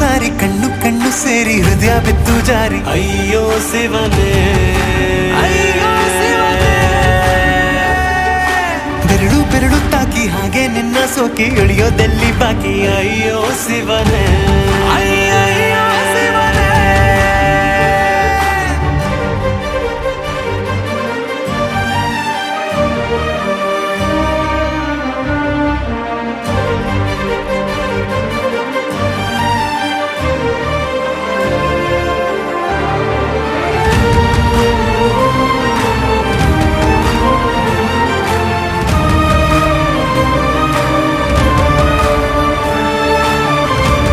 ಸಾರಿ ಕಣ್ಣು ಕಣ್ಣು ಸೇರಿ ಹೃದಯ ಬಿದ್ದು ಜಾರಿ ಅಯ್ಯೋ ಶಿವನೇ, ಬೆರಳು ಬೆರಳು ತಾಕಿ ಹಾಗೆ ನಿನ್ನ ಸೋಕಿ ಇಳಿಯೋದೆಲ್ಲಿ ಬಾಕಿ ಅಯ್ಯೋ ಶಿವನೇ.